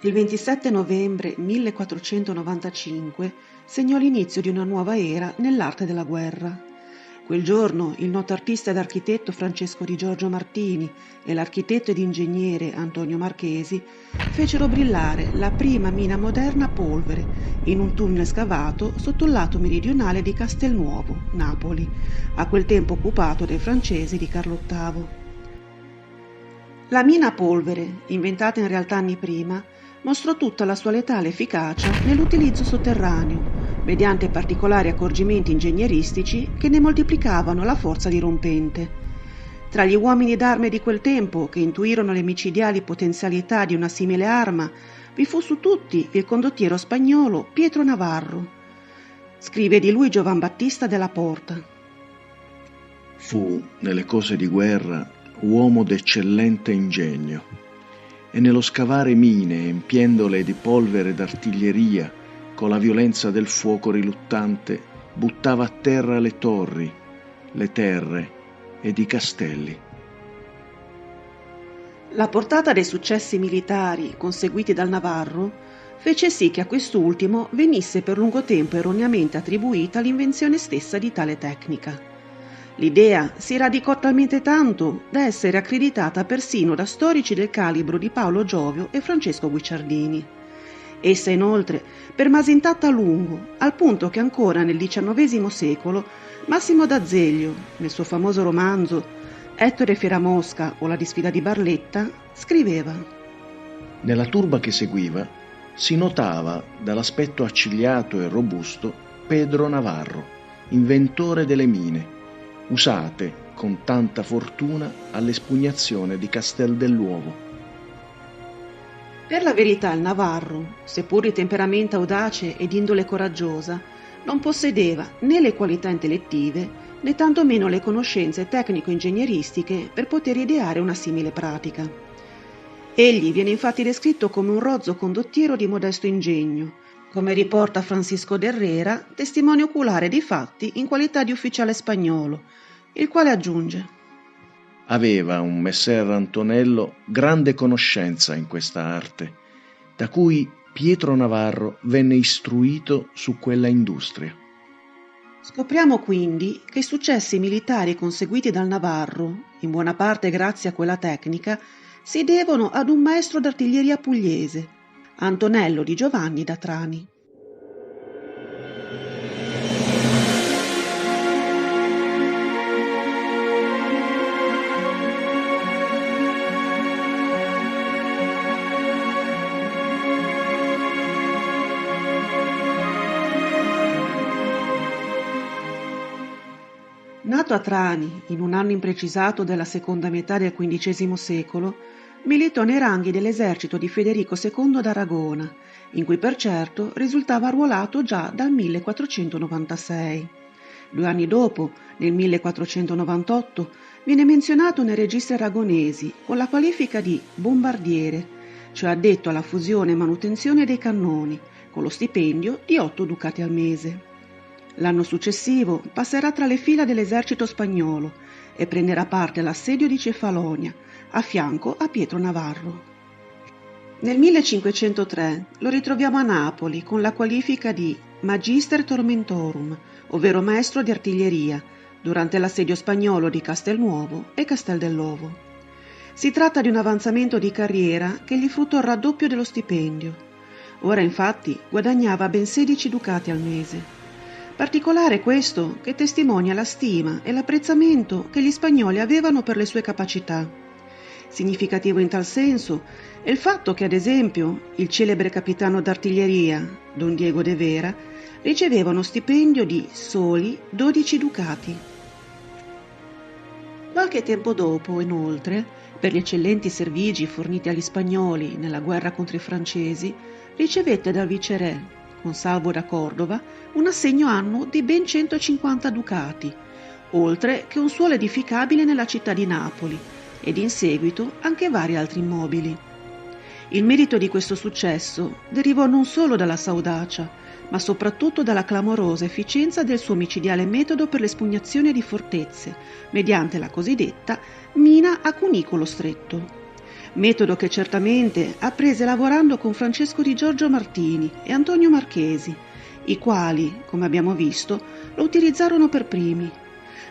Il 27 novembre 1495 segnò l'inizio di una nuova era nell'arte della guerra. Quel giorno il noto artista ed architetto Francesco di Giorgio Martini e l'architetto ed ingegnere Antonio Marchesi fecero brillare la prima mina moderna a polvere in un tunnel scavato sotto il lato meridionale di Castelnuovo, Napoli, a quel tempo occupato dai francesi di Carlo VIII. La mina a polvere, inventata in realtà anni prima, mostrò tutta la sua letale efficacia nell'utilizzo sotterraneo, mediante particolari accorgimenti ingegneristici che ne moltiplicavano la forza dirompente. Tra gli uomini d'arme di quel tempo che intuirono le micidiali potenzialità di una simile arma, vi fu su tutti il condottiero spagnolo Pietro Navarro. Scrive di lui Giovan Battista della Porta. Fu, nelle cose di guerra, uomo d'eccellente ingegno, e nello scavare mine, empiendole di polvere d'artiglieria, con la violenza del fuoco riluttante, buttava a terra le torri, le terre ed i castelli. La portata dei successi militari conseguiti dal Navarro fece sì che a quest'ultimo venisse per lungo tempo erroneamente attribuita l'invenzione stessa di tale tecnica. L'idea si radicò talmente tanto da essere accreditata persino da storici del calibro di Paolo Giovio e Francesco Guicciardini. Essa inoltre permase intatta a lungo, al punto che ancora nel XIX secolo Massimo d'Azeglio, nel suo famoso romanzo Ettore Fieramosca o la disfida di Barletta, scriveva: Nella turba che seguiva si notava, dall'aspetto accigliato e robusto, Pedro Navarro, inventore delle mine, usate con tanta fortuna all'espugnazione di Castel dell'Uovo. Per la verità il Navarro, seppur di temperamento audace ed indole coraggiosa, non possedeva né le qualità intellettive né tantomeno le conoscenze tecnico-ingegneristiche per poter ideare una simile pratica. Egli viene infatti descritto come un rozzo condottiero di modesto ingegno, come riporta Francisco de Herrera, testimone oculare dei fatti in qualità di ufficiale spagnolo, il quale aggiunge: Aveva un messer Antonello grande conoscenza in questa arte, da cui Pietro Navarro venne istruito su quella industria. Scopriamo quindi che i successi militari conseguiti dal Navarro, in buona parte grazie a quella tecnica, si devono ad un maestro d'artiglieria pugliese, Antonello di Giovanni da Trani. Nato a Trani in un anno imprecisato della seconda metà del XV secolo, militò nei ranghi dell'esercito di Federico II d'Aragona, in cui per certo risultava arruolato già dal 1496. 2 anni dopo, nel 1498, viene menzionato nei registri aragonesi con la qualifica di bombardiere, cioè addetto alla fusione e manutenzione dei cannoni, con lo stipendio di 8 ducati al mese. L'anno successivo passerà tra le fila dell'esercito spagnolo e prenderà parte all'assedio di Cefalonia, a fianco a Pietro Navarro. Nel 1503 lo ritroviamo a Napoli con la qualifica di Magister Tormentorum, ovvero maestro di artiglieria, durante l'assedio spagnolo di Castelnuovo e Castel dell'Ovo. Si tratta di un avanzamento di carriera che gli fruttò il raddoppio dello stipendio. Ora infatti guadagnava ben 16 ducati al mese. Particolare questo che testimonia la stima e l'apprezzamento che gli spagnoli avevano per le sue capacità. Significativo in tal senso è il fatto che, ad esempio, il celebre capitano d'artiglieria, Don Diego de Vera, riceveva uno stipendio di soli 12 ducati. Qualche tempo dopo, inoltre, per gli eccellenti servigi forniti agli spagnoli nella guerra contro i francesi, ricevette dal viceré, Consalvo da Cordova, un assegno annuo di ben 150 ducati, oltre che un suolo edificabile nella città di Napoli, ed in seguito anche vari altri immobili. Il merito di questo successo derivò non solo dalla sua audacia, ma soprattutto dalla clamorosa efficienza del suo micidiale metodo per l'espugnazione di fortezze, mediante la cosiddetta mina a cunicolo stretto. metodo che certamente apprese lavorando con Francesco Di Giorgio Martini e Antonio Marchesi, i quali, come abbiamo visto, lo utilizzarono per primi.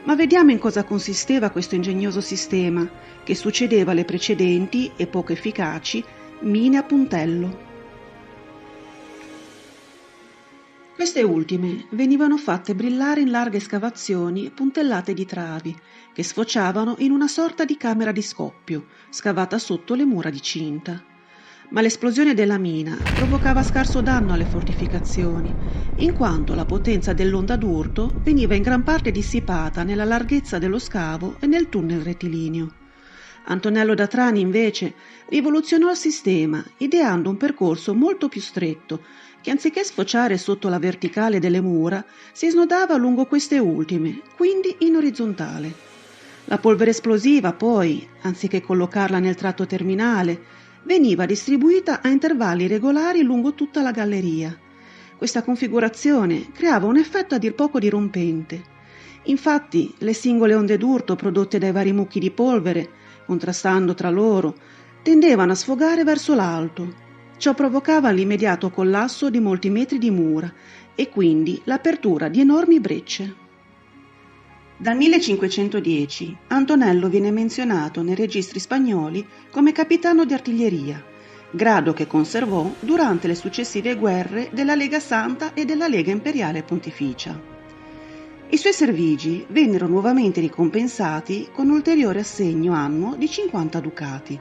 Ma vediamo in cosa consisteva questo ingegnoso sistema, che succedeva alle precedenti e poco efficaci mine a puntello. Queste ultime venivano fatte brillare in larghe scavazioni puntellate di travi, che sfociavano in una sorta di camera di scoppio, scavata sotto le mura di cinta. Ma l'esplosione della mina provocava scarso danno alle fortificazioni, in quanto la potenza dell'onda d'urto veniva in gran parte dissipata nella larghezza dello scavo e nel tunnel rettilineo. Antonello da Trani, invece, rivoluzionò il sistema, ideando un percorso molto più stretto, che anziché sfociare sotto la verticale delle mura, si snodava lungo queste ultime, quindi in orizzontale. La polvere esplosiva, poi, anziché collocarla nel tratto terminale, veniva distribuita a intervalli regolari lungo tutta la galleria. Questa configurazione creava un effetto a dir poco dirompente. Infatti, le singole onde d'urto prodotte dai vari mucchi di polvere, contrastando tra loro, tendevano a sfogare verso l'alto. Ciò provocava l'immediato collasso di molti metri di mura e quindi l'apertura di enormi brecce. Dal 1510 Antonello viene menzionato nei registri spagnoli come capitano di artiglieria, grado che conservò durante le successive guerre della Lega Santa e della Lega Imperiale Pontificia. I suoi servigi vennero nuovamente ricompensati con un ulteriore assegno annuo di 50 ducati.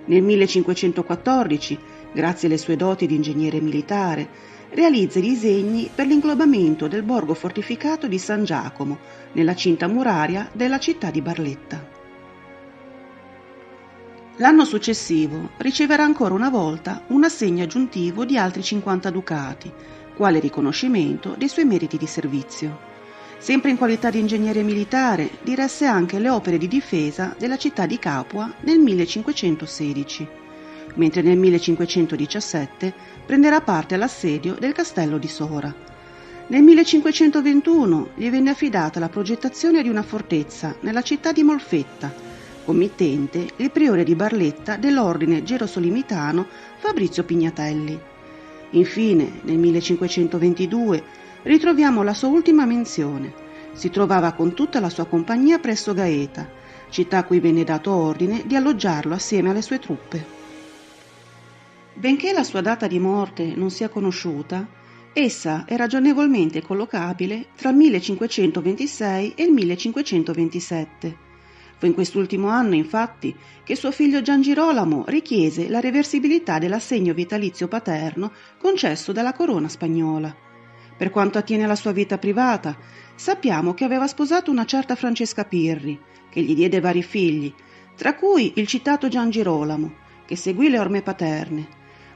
Nel 1514, grazie alle sue doti di ingegnere militare, realizza i disegni per l'inglobamento del borgo fortificato di San Giacomo, nella cinta muraria della città di Barletta. L'anno successivo riceverà ancora una volta un assegno aggiuntivo di altri 50 ducati, quale riconoscimento dei suoi meriti di servizio. Sempre in qualità di ingegnere militare, diresse anche le opere di difesa della città di Capua nel 1516, mentre nel 1517 prenderà parte all'assedio del castello di Sora. Nel 1521 gli venne affidata la progettazione di una fortezza nella città di Molfetta, committente il priore di Barletta dell'ordine gerosolimitano Fabrizio Pignatelli. Infine, nel 1522, ritroviamo la sua ultima menzione. Si trovava con tutta la sua compagnia presso Gaeta, città a cui venne dato ordine di alloggiarlo assieme alle sue truppe. Benché la sua data di morte non sia conosciuta, essa è ragionevolmente collocabile tra il 1526 e il 1527. Fu in quest'ultimo anno, infatti, che suo figlio Gian Girolamo richiese la reversibilità dell'assegno vitalizio paterno concesso dalla corona spagnola. Per quanto attiene alla sua vita privata, sappiamo che aveva sposato una certa Francesca Pirri, che gli diede vari figli, tra cui il citato Gian Girolamo, che seguì le orme paterne,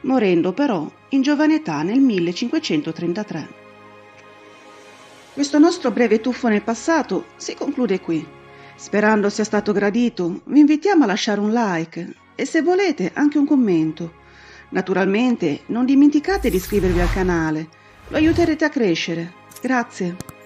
morendo però in giovane età nel 1533. Questo nostro breve tuffo nel passato si conclude qui. Sperando sia stato gradito, vi invitiamo a lasciare un like e, se volete, anche un commento. Naturalmente non dimenticate di iscrivervi al canale, lo aiuterete a crescere. Grazie.